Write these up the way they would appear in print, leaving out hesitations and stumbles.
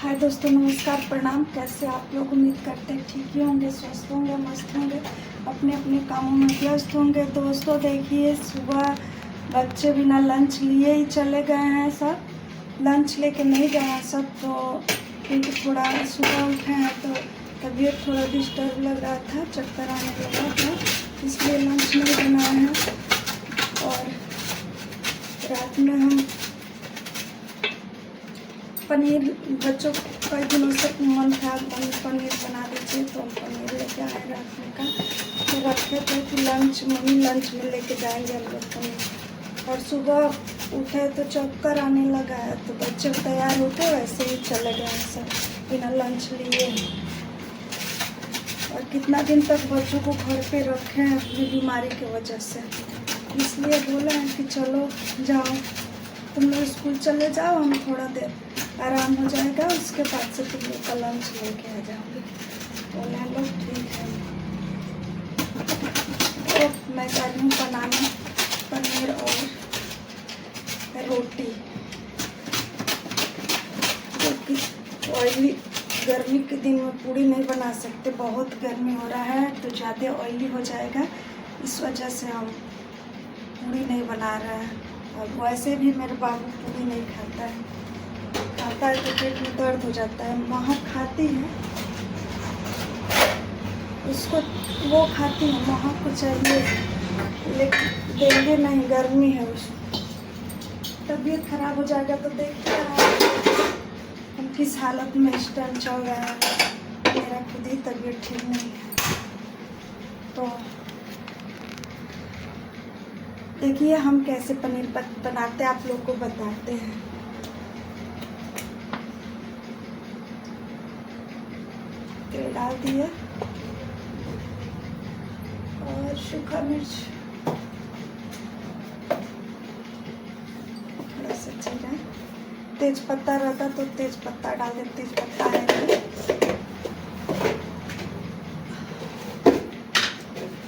हाय दोस्तों, नमस्कार, प्रणाम। कैसे आप लोग? उम्मीद करते हैं ठीक ही होंगे, स्वस्थ होंगे, मस्त होंगे, अपने अपने कामों में व्यस्त होंगे। दोस्तों देखिए, सुबह बच्चे बिना लंच लिए ही चले गए हैं। सब लंच लेके नहीं गए हैं सब, तो क्योंकि थोड़ा सुबह उठे हैं तो तबीयत थोड़ा डिस्टर्ब लग रहा था, चक्कर आने लगा था, इसलिए लंच नहीं बनाए हैं। और रात में हम पनीर, बच्चों कई दिनों से मन था पनीर बना दीजिए, तो हम पनीर लेके आए रात में का, तो रखे थे कि मम्मी लंच में लेके जाएंगे हम लोग पनीर। और सुबह उठे तो चक्कर आने लगा है, तो बच्चे तैयार होते वैसे ही चले गए हैं सब बिना लंच लिए। और कितना दिन तक बच्चों को घर पे रखे हैं अपनी बीमारी की वजह से, इसलिए बोले हैं कि चलो जाओ, तुम लोग स्कूल चले जाओ, हम थोड़ा देर आराम हो जाएगा, उसके बाद से तुम लोग का लंच लेके आ जाओगे। बोले हम लोग ठीक है। तो मैं कर रही हूँ बनाने पनीर और रोटी, क्योंकि ऑयली गर्मी के दिन में पूड़ी नहीं बना सकते, बहुत गर्मी हो रहा है तो ज़्यादा ऑयली हो जाएगा, इस वजह से हम पूड़ी नहीं बना रहे हैं। और वैसे भी मेरे बाबू पूड़ी नहीं खाता है तो पेट में दर्द हो जाता है। महक खाती है, उसको वो खाती है, महक को चाहिए, लेकिन देंगे नहीं, गर्मी है, उसको तबीयत खराब हो जाएगा। तो देखते हैं हम किस हालत में इस टाइम चल रहे हैं, मेरा खुद ही तबीयत ठीक नहीं है। तो देखिए हम कैसे पनीर बनाते आप लोग को बताते हैं। तेल डाल दिए और सूखा मिर्च, थोड़ा सा जीरा, तेज पत्ता रहता तो तेज पत्ता डाल दे, तेज पत्ता है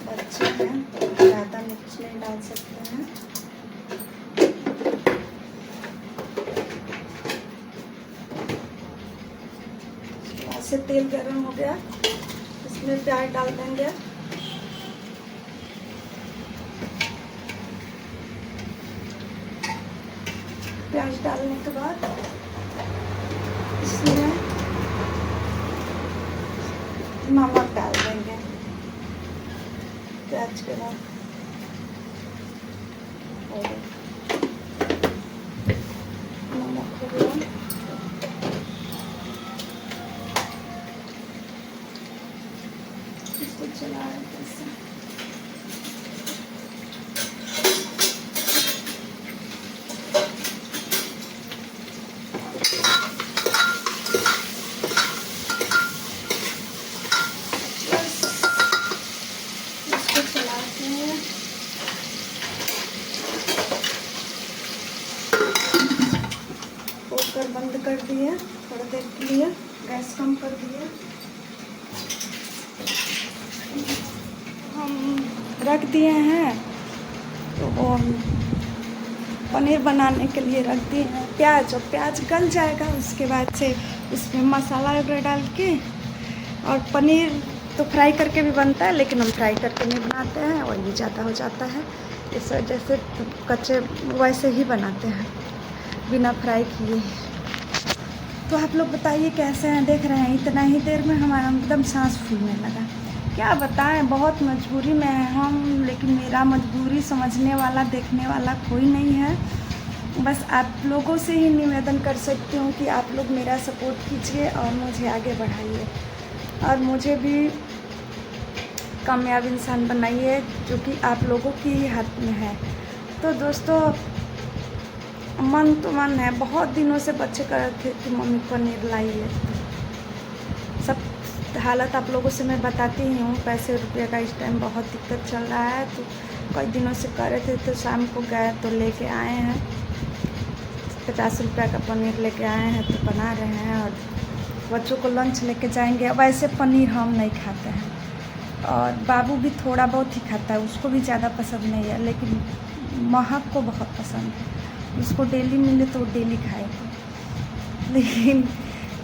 बच्चे हैं तो ज़्यादा मिर्च नहीं डाल सकते हैं। से तेल गरम हो गया, इसमें प्याज डाल देंगे। प्याज डालने के बाद इसमें नमक डाल देंगे। प्याज के बाद नमक हो गया, इसको चला ऐसे। इसको चलाते हैं, कुकर बंद कर दिए, थोड़ी देर के लिए गैस कम कर दिए। हम रख दिए हैं, तो वो पनीर बनाने के लिए रख दिए हैं प्याज, और प्याज गल जाएगा उसके बाद से उसमें मसाला वगैरह डाल के। और पनीर तो फ्राई करके भी बनता है, लेकिन हम फ्राई करके नहीं बनाते हैं, और ये ज़्यादा हो जाता है, इस वजह से कच्चे वैसे ही बनाते हैं बिना फ्राई किए। तो आप लोग बताइए कैसे हैं? देख रहे हैं इतना ही देर में हमारा एकदम सांस फूलने लगा। क्या बताएं, बहुत मजबूरी में है हम, लेकिन मेरा मजबूरी समझने वाला, देखने वाला कोई नहीं है। बस आप लोगों से ही निवेदन कर सकती हूँ कि आप लोग मेरा सपोर्ट कीजिए और मुझे आगे बढ़ाइए, और मुझे भी कामयाब इंसान बनाइए, जो कि आप लोगों की ही हाथ में है। तो दोस्तों, मन तो मन है, बहुत दिनों से बच्चे कर रहे थे कि मम्मी पनीर लाइए। सब हालत आप लोगों से मैं बताती ही हूँ, पैसे रुपये का इस टाइम बहुत दिक्कत चल रहा है, तो कई दिनों से कर रहे थे, तो शाम को गए तो लेके आए हैं 50 रुपये का पनीर लेके आए हैं, तो बना रहे हैं, और बच्चों को लंच लेके जाएंगे। वैसे पनीर हम नहीं खाते हैं, और बाबू भी थोड़ा बहुत ही खाता है, उसको भी ज़्यादा पसंद नहीं है, लेकिन महक को बहुत पसंद है, उसको डेली मिले तो डेली खाएगी। लेकिन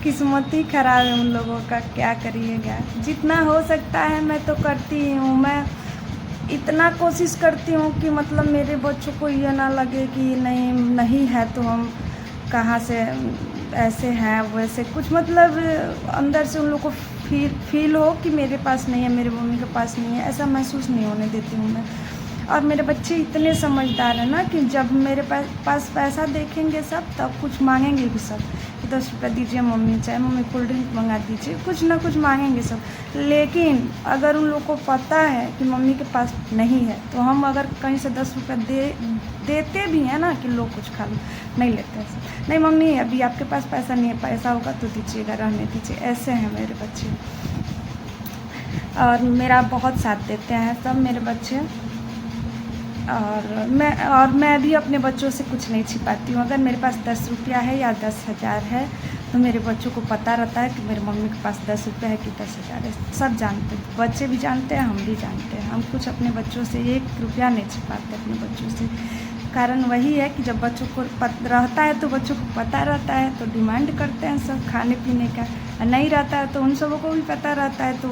किस्मत ही खराब है उन लोगों का, क्या करिएगा। जितना हो सकता है मैं तो करती ही हूँ। मैं इतना कोशिश करती हूँ कि मतलब मेरे बच्चों को ये ना लगे कि नहीं नहीं है तो हम कहाँ से ऐसे हैं वैसे कुछ, मतलब अंदर से उन लोग को फील हो कि मेरे पास नहीं है, मेरे मम्मी के पास नहीं है, ऐसा महसूस नहीं होने देती हूँ मैं। और मेरे बच्चे इतने समझदार हैं ना कि जब मेरे पास पैसा देखेंगे सब तब कुछ मांगेंगे भी सब कि 10 रुपये दीजिए मम्मी, चाहे मम्मी कोल्ड ड्रिंक मंगा दीजिए, कुछ ना कुछ मांगेंगे सब। लेकिन अगर उन लोग को पता है कि मम्मी के पास नहीं है तो हम अगर कहीं से 10 रुपये देते भी हैं ना कि लोग कुछ खा लो, नहीं लेते हैं। नहीं मम्मी अभी आपके पास पैसा नहीं है, पैसा होगा तो दीजिएगा, रहने दीजिए। ऐसे हैं मेरे बच्चे और मेरा बहुत साथ देते हैं सब मेरे बच्चे। और मैं भी अपने बच्चों से कुछ नहीं छिपाती हूँ। अगर मेरे पास 10 रुपया है या 10,000 है तो मेरे बच्चों को पता रहता है कि मेरे मम्मी के पास 10 रुपया है कि 10,000 है। सब जानते हैं, बच्चे भी जानते हैं, हम भी जानते हैं। हम कुछ अपने बच्चों से 1 रुपया नहीं छिपाते अपने बच्चों से। कारण वही है कि जब बच्चों को रहता है तो बच्चों को पता रहता है तो डिमांड करते हैं सब खाने पीने का, और नहीं रहता है तो उन सबों को भी पता रहता है तो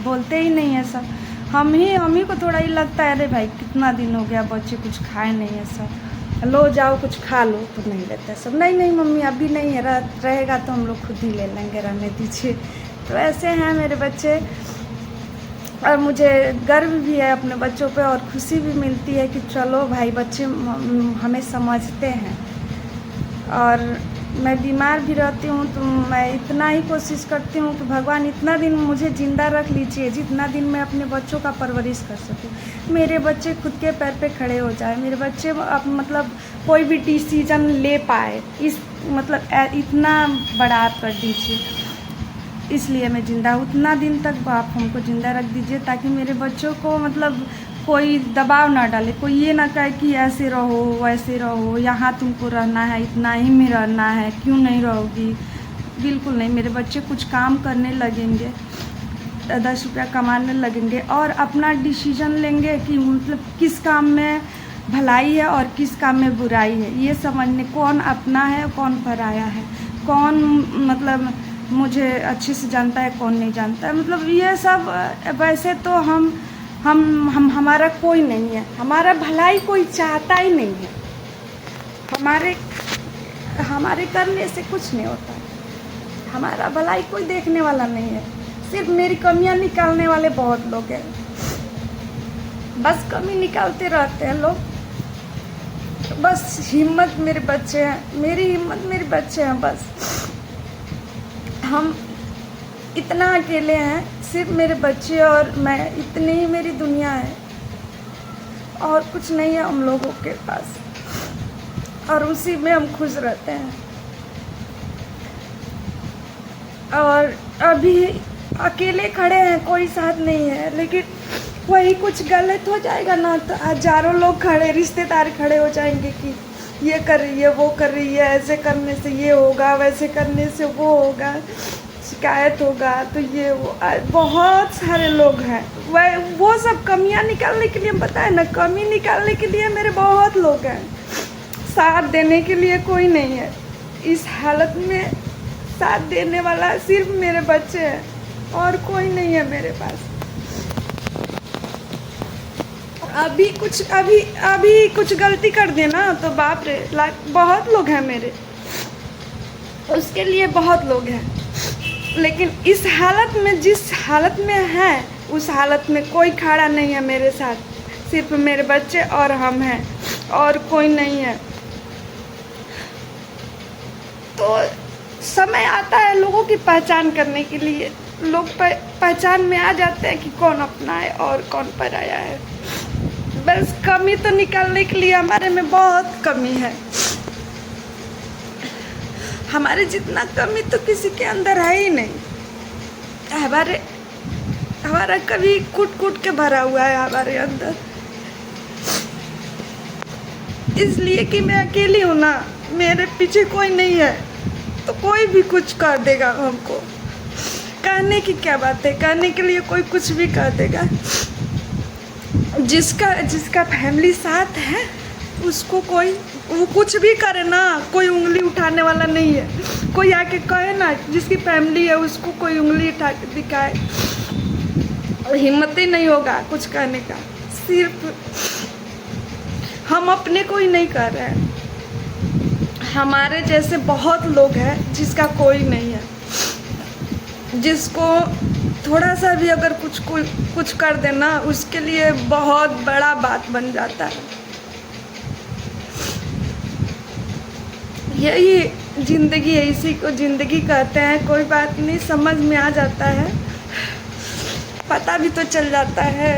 बोलते ही नहीं है सब। हम ही को थोड़ा ही लगता है अरे भाई कितना दिन हो गया बच्चे कुछ खाए नहीं है सब, लो जाओ कुछ खा लो, तो नहीं लेते सब। नहीं मम्मी अभी नहीं है, रहेगा तो हम लोग खुद ही ले लेंगे, रहने दीजिए। तो ऐसे हैं मेरे बच्चे और मुझे गर्व भी है अपने बच्चों पे और खुशी भी मिलती है कि चलो भाई बच्चे हमें समझते हैं। और मैं बीमार भी रहती हूँ तो मैं इतना ही कोशिश करती हूँ कि भगवान इतना दिन मुझे ज़िंदा रख लीजिए जितना दिन मैं अपने बच्चों का परवरिश कर सकूँ, मेरे बच्चे खुद के पैर पे खड़े हो जाए, मेरे बच्चे अब मतलब कोई भी डिसीजन ले पाए, इस मतलब इतना बड़ा आप कर दीजिए। इसलिए मैं ज़िंदा उतना दिन तक आप हमको ज़िंदा रख दीजिए ताकि मेरे बच्चों को मतलब कोई दबाव ना डाले, कोई ये ना कहे कि ऐसे रहो वैसे रहो, यहाँ तुमको रहना है, इतना ही में रहना है, क्यों नहीं रहोगी। बिल्कुल नहीं, मेरे बच्चे कुछ काम करने लगेंगे, 10 रुपया कमाने लगेंगे और अपना डिसीजन लेंगे कि मतलब किस काम में भलाई है और किस काम में बुराई है, ये समझने कौन अपना है कौन पराया है, कौन मतलब मुझे अच्छे से जानता है कौन नहीं जानता है। मतलब ये सब वैसे तो हमारा कोई नहीं है, हमारा भलाई कोई चाहता ही नहीं है, हमारे करने से कुछ नहीं होता, हमारा भलाई कोई देखने वाला नहीं है। सिर्फ मेरी कमियां निकालने वाले बहुत लोग हैं, बस कमी निकालते रहते हैं लोग। बस हिम्मत मेरे बच्चे हैं, मेरी हिम्मत मेरे बच्चे हैं। बस हम इतना अकेले हैं, सिर्फ मेरे बच्चे और मैं, इतनी ही मेरी दुनिया है और कुछ नहीं है हम लोगों के पास, और उसी में हम खुश रहते हैं। और अभी अकेले खड़े हैं, कोई साथ नहीं है, लेकिन वही कुछ गलत हो जाएगा ना तो हजारों लोग खड़े, रिश्तेदार खड़े हो जाएंगे कि ये कर रही है वो कर रही है, ऐसे करने से ये होगा वैसे करने से वो होगा, शिकायत होगा, तो ये वो बहुत सारे लोग हैं। वो सब कमियां निकालने के लिए, पता है ना, कमी निकालने के लिए मेरे बहुत लोग हैं, साथ देने के लिए कोई नहीं है। इस हालत में साथ देने वाला सिर्फ मेरे बच्चे हैं और कोई नहीं है मेरे पास। अभी कुछ गलती कर देना तो बाप रे, बहुत लोग हैं मेरे, उसके लिए बहुत लोग हैं। लेकिन इस हालत में, जिस हालत में है, उस हालत में कोई खड़ा नहीं है मेरे साथ, सिर्फ मेरे बच्चे और हम हैं और कोई नहीं है। तो समय आता है लोगों की पहचान करने के लिए, लोग पहचान में आ जाते हैं कि कौन अपना है और कौन पराया है। बस कमी तो निकालने के लिए हमारे में बहुत कमी है, हमारे जितना कमी तो किसी के अंदर है ही नहीं। हमारा कभी कूट के भरा हुआ है हमारे अंदर, इसलिए कि मैं अकेली हूँ ना, मेरे पीछे कोई नहीं है तो कोई भी कुछ कर देगा हमको। कहने की क्या बात है, कहने के लिए कोई कुछ भी कर देगा। जिसका फैमिली साथ है उसको कोई वो कुछ भी करे ना, कोई उंगली उठाने वाला नहीं है। कोई आके कहे ना, जिसकी फैमिली है उसको कोई उंगली उठा के दिखाए, हिम्मत ही नहीं होगा कुछ कहने का। सिर्फ हम अपने को ही नहीं कर रहे हैं, हमारे जैसे बहुत लोग हैं जिसका कोई नहीं है, जिसको थोड़ा सा भी अगर कुछ कर देना उसके लिए बहुत बड़ा बात बन जाता है। यही ज़िंदगी है, इसी को ज़िंदगी कहते हैं। कोई बात नहीं, समझ में आ जाता है, पता भी तो चल जाता है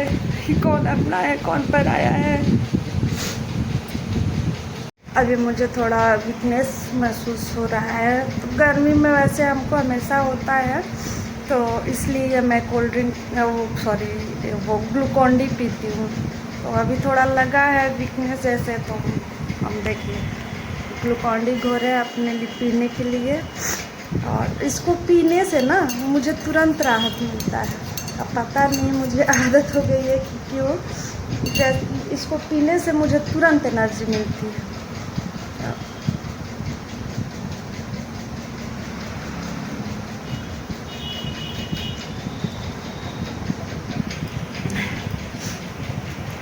कि कौन अपना है कौन पराया है। अभी मुझे थोड़ा वीकनेस महसूस हो रहा है, तो गर्मी में वैसे हमको हमेशा होता है, तो इसलिए मैं कोल्ड ड्रिंक वो ग्लूकॉन डी पीती हूँ। तो अभी थोड़ा लगा है वीकनेस जैसे, तो हम देखिए ग्लूकॉन डी घोरे अपने लिए पीने के लिए, और इसको पीने से ना मुझे तुरंत राहत मिलता है। अब पता नहीं मुझे आदत हो गई है कि क्यों, इसको पीने से मुझे तुरंत एनर्जी मिलती है।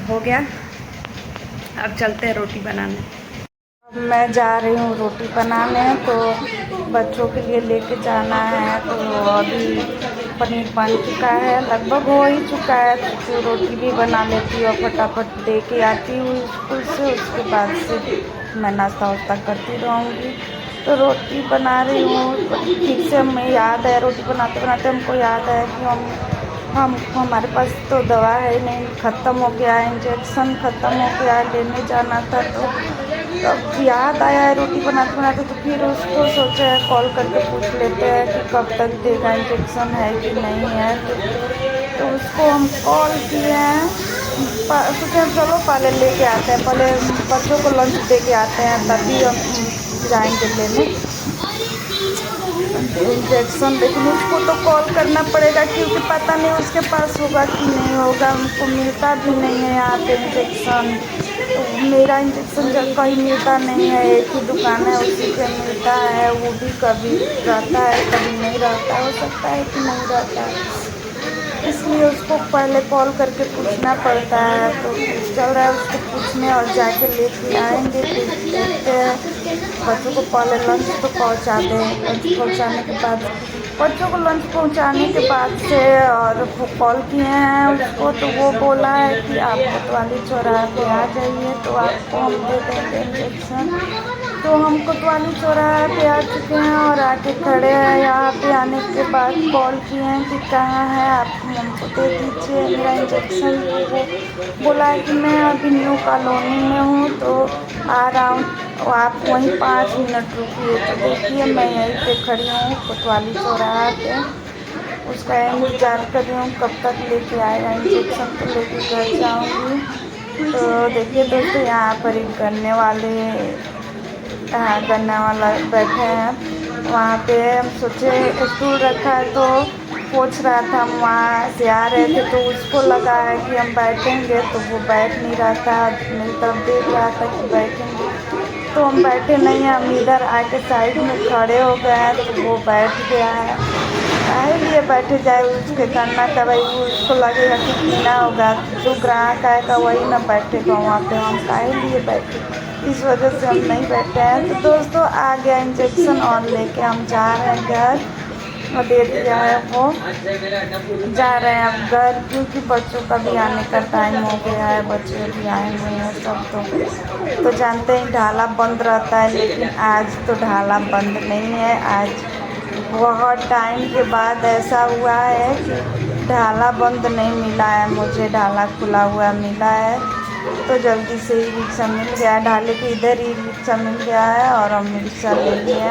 हो गया, अब चलते हैं रोटी बनाने। अब मैं जा रही हूँ रोटी बनाने, तो बच्चों के लिए लेके जाना है। तो अभी पनीर बन चुका है, लगभग हो ही चुका है, तो रोटी भी बना लेती हूँ और फटाफट दे के आती हूँ स्कूल से। उसके बाद से मैं नाश्ता वास्ता करती रहूँगी। तो रोटी बना रही हूँ, ठीक से हमें याद है, रोटी बनाते बनाते हमको याद है कि हमारे पास तो दवा है नहीं, ख़त्म हो गया है, इंजेक्शन ख़त्म हो गया है, लेने जाना था। तो अब याद आया है रोटी बनाते बनाते, तो फिर उसको सोचा है कॉल करके पूछ लेते हैं कि कब तक देगा, इंजेक्शन है कि नहीं है। तो उसको हम कॉल किए हैं, सोचे चलो पहले लेके आते हैं, पहले बच्चों को लंच दे के आते हैं, तभी हम जाएंगे लेने इंजेक्शन। लेकिन उसको तो कॉल करना पड़ेगा, क्योंकि पता नहीं उसके पास होगा कि नहीं होगा, हमको मिलता भी नहीं है यहाँ पे इंजेक्शन। तो मेरा इंजेक्शन जब कहीं मिलता नहीं है, एक ही दुकान है उसी पे मिलता है, वो भी कभी रहता है कभी नहीं रहता है, हो सकता है कि नहीं रहता है, इसलिए उसको पहले कॉल करके पूछना पड़ता है। तो चल रहा है उसको पूछने, और जाके लेके आएंगे। फिर देखते हैं, बच्चों को पहले लंच तो पहुंचा दें, लंच पहुंचाने के बाद बच्चों को लंच पहुंचाने के बाद से, और वो कॉल किए हैं उसको, तो वो बोला है कि आप कोतवाली चौराहे पे आ जाइए, तो आपको हम दे देंगे इंजेक्शन। तो हम कोतवाली चौराहे पे आ चुके हैं और आके खड़े हैं। यहाँ पे आने के बाद कॉल किए हैं कि कहाँ है आप, हमको दे दीजिए मेरा इंजेक्शन। वो बोला है कि मैं अभी न्यू कॉलोनी में हूँ, तो आ रहा हूँ, आप वहीं 5 मिनट रुकिए। तो देखिए मैं यहीं पे खड़ी हूँ कोतवाली चौराहा पे, उसका इंतज़ार कर रही हूँ कब तक लेके आएगा इंजेक्शन, तो लेके घर जाऊँगी। तो देखिए दोस्तों, यहाँ पर एक गन्ना वाला बैठे हैं, वहाँ पे हम सोचे स्टूल रखा है, तो पूछ रहा था, हम वहाँ से आ रहे थे, तो उसको लगा है कि हम बैठेंगे, तो वो बैठ नहीं रहा था, मेरी तरफ देख रहा था कि बैठेंगे, तो हम बैठे नहीं हैं। हम इधर आके साइड में खड़े हो गए हैं, तो वो बैठ गया है। काहे लिए बैठे जाए, उसके गन्ना का भाई उसको लगेगा कि पीना होगा, जो ग्राहक आएगा वही ना बैठेगा वहाँ पे, हम काहे लिए बैठे, इस वजह से हम नहीं बैठे हैं। तो दोस्तों आ गया इंजेक्शन, और लेके हम जा रहे हैं घर, और दे दिया है वो, जा रहे हैं अब घर, क्योंकि बच्चों का भी आने का टाइम हो गया है, बच्चे भी आए हुए हैं सब। तो जानते हैं ढाला बंद रहता है, लेकिन आज तो ढाला बंद नहीं है। आज बहुत टाइम के बाद ऐसा हुआ है कि ढाला बंद नहीं मिला है, मुझे ढाला खुला हुआ मिला है। तो जल्दी से ही रिक्शा मिल गया, ढाले के इधर ही रिक्शा मिल गया है, और हम रिक्शा ले लिए।